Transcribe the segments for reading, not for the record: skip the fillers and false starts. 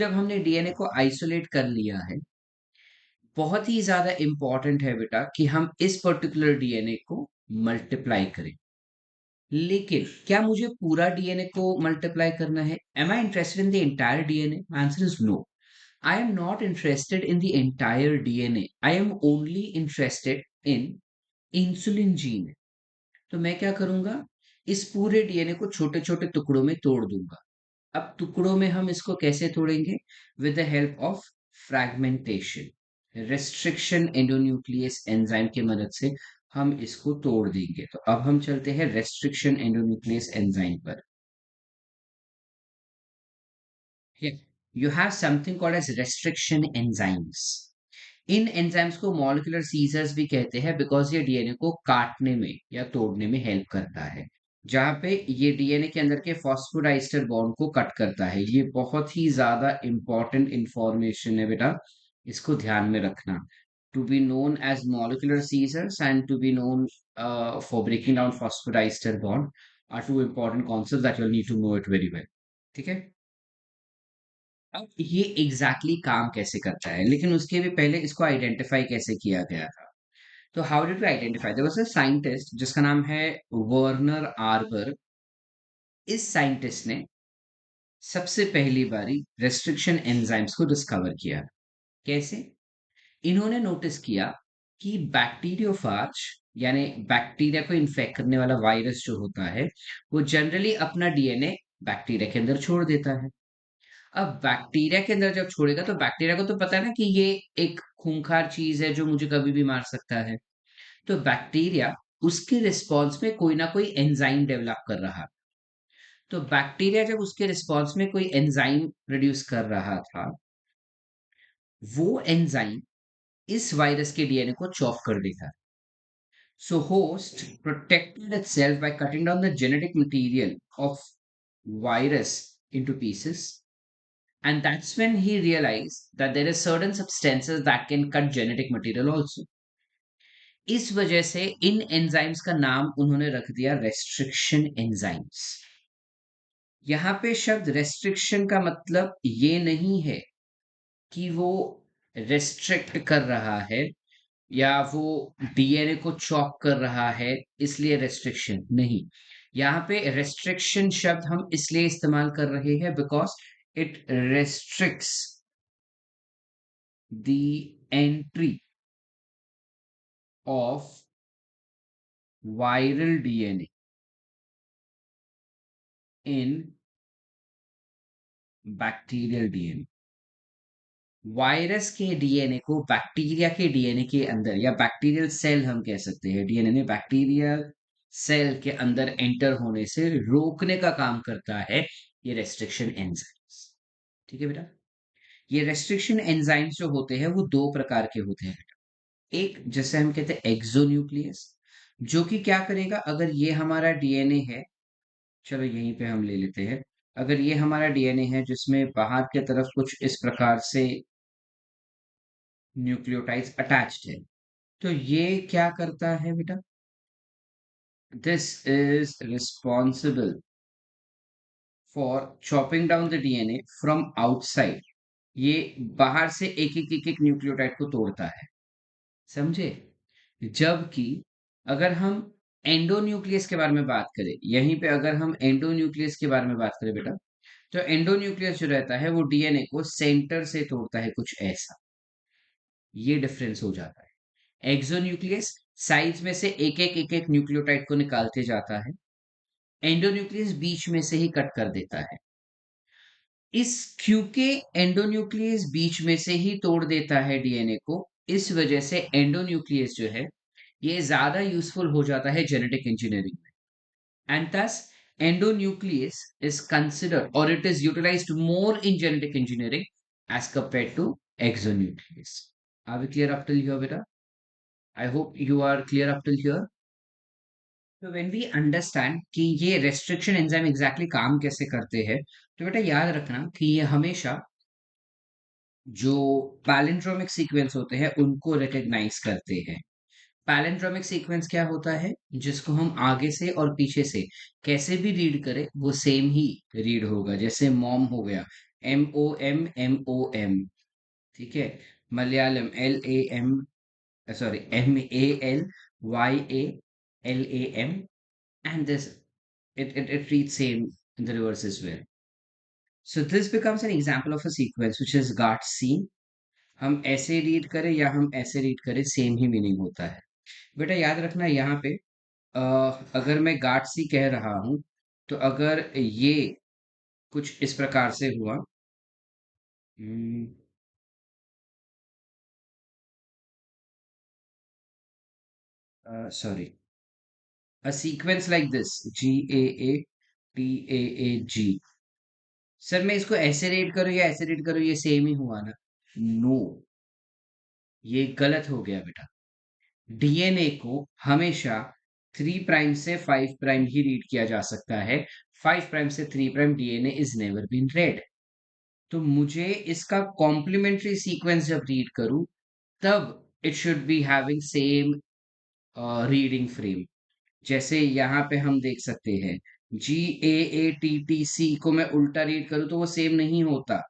जब हमने डीएनए को आइसोलेट कर लिया है, बहुत ही ज़्यादा इम्पोर्टेंट है बेटा कि हम इस पर्टिकुलर डीएनए को मल्टीप्लाई करें। लेकिन क्या मुझे पूरा डीएनए को मल्टीप्लाई करना है? Am I interested in the entire DNA? Answer is no. I am not interested in the entire DNA. I am only interested in insulin gene. तो मैं क्या करूंगा? इस पूरे डीएनए को छोटे-छोटे टुकड़ों में तोड़ दूंगा। अब टुकड़ों में हम इसको कैसे तोड़ेंगे? With the help of fragmentation. Restriction endonuclease enzyme की मदद से हम इसको तोड़ देंगे। तो अब हम चलते हैं रेस्ट्रिक्शन एंडोन्यूक्लियस एंजाइम पर। You have something called as restriction enzymes. In enzymes को मॉलिक्यूलर सीजर्स भी कहते हैं बिकॉज ये डीएनए को काटने में या तोड़ने में हेल्प करता है। जहां पे ये डीएनए के अंदर के फॉस्फोडाइस्टर बॉन्ड को कट करता है। ये बहुत ही ज्यादा इंपॉर्टेंट इंफॉर्मेशन है बेटा, इसको ध्यान में रखना। To be known as molecular scissors and to be known for breaking down phosphodiester bond are two important concept that you need to know it very well. ठीक है। अब ये एग्जैक्टली काम कैसे करता है, लेकिन उसके भी पहले इसको आइडेंटिफाई कैसे किया गया था। तो how did we identify? There was a scientist जिसका नाम है वर्नर आर्बर। इस साइंटिस्ट ने सबसे पहली बारी रेस्ट्रिक्शन एंजाइम्स को डिस्कवर किया। कैसे? इन्होंने नोटिस किया कि बैक्टीरियोफाज यानी बैक्टीरिया को इन्फेक्ट करने वाला वायरस जो होता है, वो जनरली अपना डीएनए बैक्टीरिया के अंदर छोड़ देता है। अब बैक्टीरिया के अंदर जब छोड़ेगा तो बैक्टीरिया को तो पता है ना कि ये एक खूंखार चीज है जो मुझे कभी भी मार सकता है। तो बैक्टीरिया उसके रिस्पॉन्स में कोई ना कोई एंजाइम डेवलप कर रहा। तो बैक्टीरिया जब उसके रिस्पॉन्स में कोई एंजाइम प्रोड्यूस कर रहा था, वो एंजाइम इस वायरस के डीएनए को चॉप कर देता। सो host protected itself by cutting down the genetic material of virus into pieces. And that's when he realized that there are certain substances that can cut genetic material also. इस वजह से इन enzymes का नाम उन्होंने रख दिया रेस्ट्रिक्शन एंजाइम्स। यहाँ पे शब्द रेस्ट्रिक्शन का मतलब ये नहीं है कि वो रेस्ट्रिक्ट कर रहा है या वो डीएनए को चॉप कर रहा है, इसलिए रेस्ट्रिक्शन नहीं। यहाँ पे रेस्ट्रिक्शन शब्द हम इसलिए इस्तेमाल कर रहे हैं because it restricts the entry of viral DNA in bacterial DNA। Virus के डीएनए को बैक्टीरिया के डीएनए के अंदर या बैक्टीरियल सेल हम कह सकते हैं, डीएनए में बैक्टीरियल सेल के अंदर एंटर होने से रोकने का काम करता है ये रेस्ट्रिक्शन एंजाइम्स। ठीक है बेटा। ये रेस्ट्रिक्शन एंजाइम्स जो होते हैं वो दो प्रकार के होते हैं। एक जैसे हम कहते हैं एक्सोन्यूक्लियस, जो कि क्या करेगा, अगर ये हमारा डीएनए है, चलो यहीं पे हम ले लेते हैं। अगर ये हमारा डीएनए है जिसमें बाहर की तरफ कुछ इस प्रकार से न्यूक्लियोटाइड्स अटैच्ड है, तो ये क्या करता है बेटा? This is responsible for chopping down the DNA from outside. ये बाहर से एक एक न्यूक्लियोटाइड को तोड़ता है। समझे? जबकि अगर हम एंडोन्यूक्लियस के बारे में बात करें, यहीं पे अगर हम एंडोन्यूक्लियस के बारे में बात करें बेटा, तो एंडोन्यूक्लियस जो रहता है वो डीएनए को सेंटर से तोड़ता है, कुछ ऐसा। ये डिफरेंस हो जाता है। एक्सोन्यूक्लियस साइड्स में से एक एक न्यूक्लियोटाइड को निकालते जाता है। एंडोन्यूक्लियस बीच में से ही कट कर देता है। इस क्योंकि एंडोन्यूक्लियस बीच में से ही तोड़ देता है डीएनए को, इस वजह से एंडोन्यूक्लियस जो है ये ज्यादा यूजफुल हो जाता है जेनेटिक इंजीनियरिंग में। And thus endonuclease is considered or it is utilized more in genetic engineering as compared to exonuclease. Are we clear up till here, beta? I hope you are clear up till here. तो when we understand कि ये restriction enzyme exactly काम कैसे करते हैं, तो बेटा याद रखना कि ये हमेशा जो पैलिंड्रोमिक सीक्वेंस होते हैं उनको रिकॉग्नाइज करते हैं। पैलिंड्रोमिक सीक्वेंस क्या होता है? जिसको हम आगे से और पीछे से कैसे भी रीड करें वो सेम ही रीड होगा। जैसे मॉम हो गया, MOM, ठीक है। Malayalam LAM, sorry, MALYALAM, and this it reads same in the reverse as well. So this becomes an example of a sequence which is got seen. हम ऐसे रीड करें या हम ऐसे रीड करें, सेम ही मीनिंग होता है। बेटा याद रखना यहाँ पे, अ, अगर मैं गाट सी कह रहा हूं, तो अगर ये कुछ इस प्रकार से हुआ, sorry, a sequence like this, GAATAAG, sir मैं इसको ऐसे रीड करूँ या ऐसे रीड करूँ, ये सेम ही हुआ ना? नो, ये गलत हो गया बेटा। डीएनए को हमेशा 3 प्राइम से 5 प्राइम ही रीड किया जा सकता है। 5 प्राइम से 3 prime DNA is never been read. तो मुझे इसका कॉम्प्लीमेंट्री सीक्वेंस जब रीड करूं, तब it should be having same reading frame. जैसे यहाँ पे हम देख सकते हैं, GAATTC को मैं उल्टा रीड करूँ तो वो सेम नहीं होता,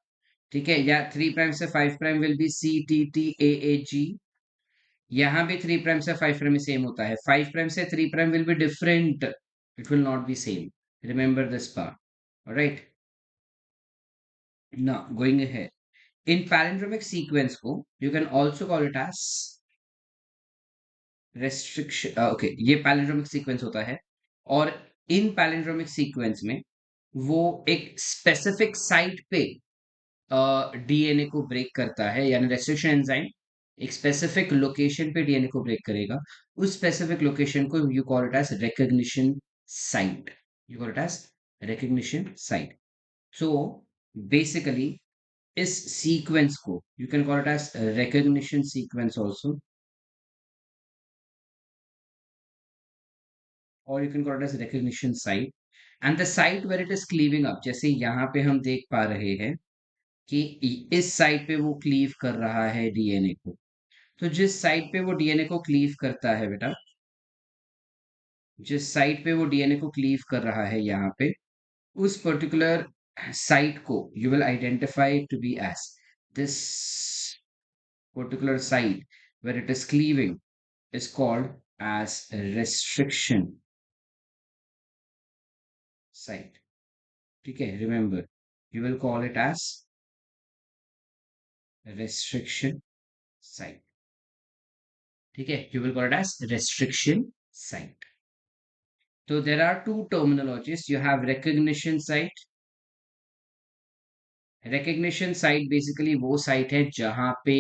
ठीक है। या 3 प्राइम से 5 प्राइम विल बी CTTAAG। यहाँ भी 3 प्राइम से 5 प्राइम में सेम होता है। 5 प्राइम से 3 prime will be different, it will not be same. Remember this part, right? Now going ahead, इन पैलिंड्रोमिक सीक्वेंस को you can also call it as restriction. Okay, ये पैलिंड्रोमिक सीक्वेंस होता है, और इन पैलिंड्रोमिक सीक्वेंस में वो एक स्पेसिफिक साइट पे डीएनए को ब्रेक करता है, यानी रेस्ट्रिक्शन एंजाइम एक स्पेसिफिक लोकेशन पे डीएनए को ब्रेक करेगा। उस स्पेसिफिक लोकेशन को you call it as recognition site, you call it as recognition site. So basically इस सीक्वेंस को you can call it as recognition sequence also, और you can call it as recognition site. And the site where it is cleaving up, जैसे यहाँ पे हम देख पा रहे हैं कि इस साइट पे वो क्लीव कर रहा है डीएनए को। तो जिस साइट पे वो डीएनए को क्लीव करता है बेटा, जिस साइट पे वो डीएनए को क्लीव कर रहा है यहाँ पे, उस पर्टिकुलर साइट को you will identify to be as this particular site where it is cleaving is called as restriction site, ठीक है। Remember, you will call it as restriction site, ठीक है। You will call it as restriction site. So there are two terminologies. You have recognition site. Recognition site basically वो site है जहां पे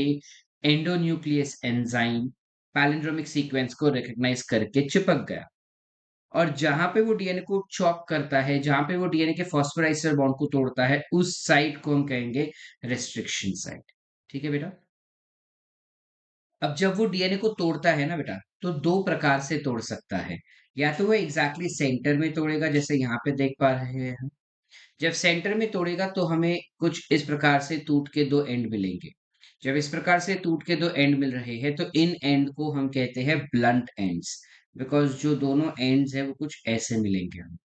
endonuclease enzyme palindromic sequence को recognise करके चिपक गया, और जहां पे वो डीएनए को चॉप करता है, जहां पे वो डीएनए के फॉस्फोराइस्टर बॉन्ड को तोड़ता है, उस साइट को हम कहेंगे रेस्ट्रिक्शन साइट, ठीक है बेटा। अब जब वो डीएनए को तोड़ता है ना बेटा, तो दो प्रकार से तोड़ सकता है। या तो वो एग्जैक्टली सेंटर में तोड़ेगा, जैसे यहाँ पे देख पा रहे हैं। जब सेंटर में तोड़ेगा तो हमें कुछ इस प्रकार से टूट के दो एंड मिलेंगे। जब इस प्रकार से टूट के दो एंड मिल रहे हैं, तो इन एंड को हम कहते हैं ब्लंट एंड्स, बिकॉज जो दोनों एंड्स है वो कुछ ऐसे मिलेंगे हम।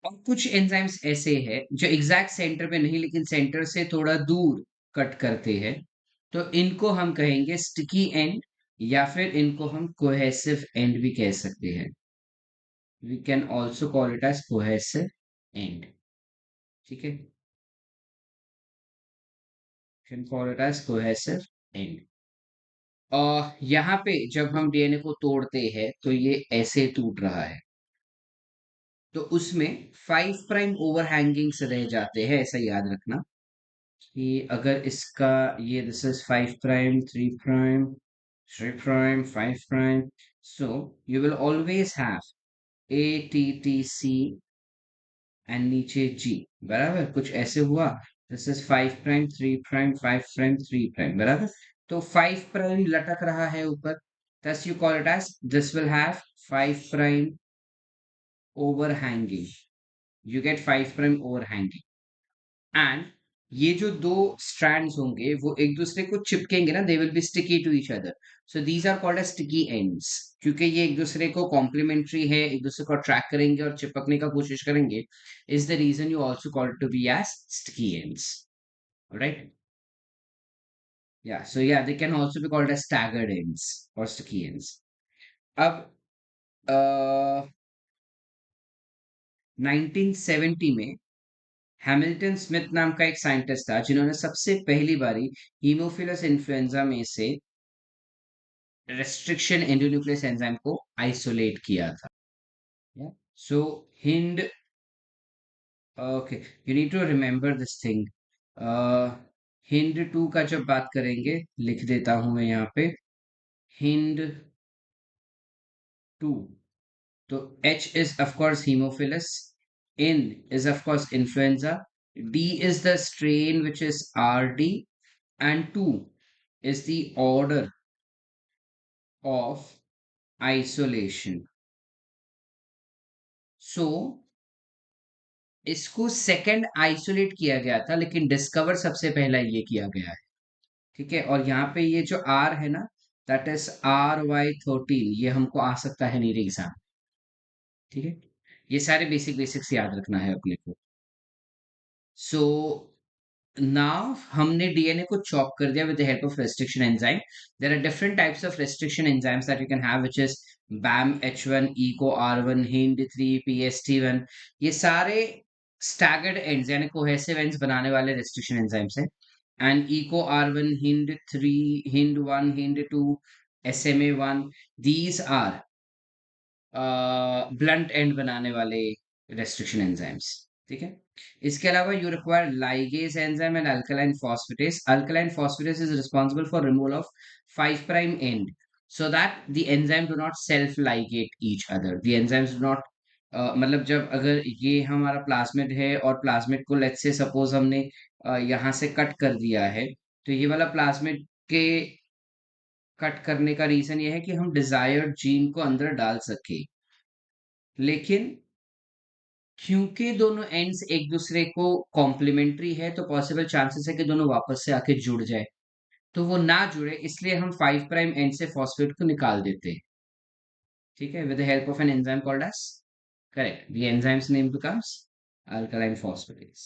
और कुछ एंजाइम्स ऐसे हैं जो एग्जैक्ट सेंटर पे नहीं, लेकिन सेंटर से थोड़ा दूर कट करते हैं, तो इनको हम कहेंगे स्टिकी एंड, या फिर इनको हम कोहेसिव एंड भी कह सकते हैं। We can also call it as cohesive end, ठीक है। Can call it as cohesive end. यहाँ पे जब हम डीएनए को तोड़ते हैं तो ये ऐसे टूट रहा है, तो उसमें 5 प्राइम ओवरहैंगिंग्स रह जाते हैं, ऐसा याद रखना कि अगर इसका ये this is 5 prime, 3 prime, 3 prime, 5 prime, so you will always have ATTC and नीचे G, बराबर कुछ ऐसे हुआ। This is 5 prime, 3 prime, 5 prime, 3 prime, बराबर। तो 5 प्राइम लटक रहा है ऊपर, thus you call it as this will have 5 prime overhanging, you get 5 prime overhanging, and ये जो दो स्ट्रैंड्स होंगे वो एक दूसरे को चिपकेंगे ना, they will be sticky to each other, so these are called as sticky ends. क्योंकि ये एक दूसरे को कॉम्प्लीमेंट्री है, एक दूसरे को अट्रैक्ट करेंगे और चिपकने का कोशिश करेंगे, is the reason you also called to be as sticky ends, right? या सो या they can also be called as staggered ends और स्टिकी एंड्स। अब 1970 में हैमिल्टन स्मिथ नाम का एक साइंटिस्ट था जिन्होंने सबसे पहली बारी हीमोफिलस इन्फ्लुएंजा में से रेस्ट्रिक्शन एंडोन्यूक्लियस एंजाइम को आइसोलेट किया था। So Hind, okay, you need to remember this thing. Hind two का जब बात करेंगे, लिख देता हूं मैं यहाँ पे, हिंड टू, तो H is of course Haemophilus, N is of course influenza, D is the strain which is RD, and 2 is the order of isolation. So इसको सेकंड आइसोलेट किया गया था, लेकिन डिस्कवर सबसे पहला ये किया गया है। ठीक है, और यहाँ पे ये जो R है ना, दैट इज RY13, ये हमको आ सकता है नीट एग्जाम। ठीक है, ये सारे बेसिक्स याद रखना है अपने को। सो नाउ हमने डीएनए को चॉप कर दिया with the help of restriction enzyme. There are different types of restriction enzymes that you can have, which is BAM H1, ECO R1, HIND3, PST1। ये सारे स्टैगर्ड एंड्स यानी cohesive ends बनाने वाले restriction enzymes हैं। And ECO R1, HIND3, HIND1, HIND2, SMA1, these are blunt end बनाने वाले restriction enzymes. ठीक है, इसके अलावा you require ligase enzyme and alkaline phosphatase. Alkaline phosphatase is responsible for removal of 5 prime and, so that the enzyme do not self ligate each other, the enzymes do not मतलब जब अगर ये हमारा plasmid है और plasmid को let's say suppose हमने यहाँ से कट कर दिया है, तो ये वाला प्लाज्मिड के कट करने का रीजन ये है कि हम डिजायर्ड जीन को अंदर डाल सके, लेकिन क्योंकि दोनों एंड्स एक दूसरे को कॉम्प्लीमेंट्री है, तो पॉसिबल चांसेस है कि दोनों वापस से आके जुड़ जाए। तो वो ना जुड़े, इसलिए हम 5 प्राइम एंड से फॉस्फेट को निकाल देते हैं। ठीक है, with the help of an enzyme called as, correct, the enzymes name becomes alkaline phosphatase.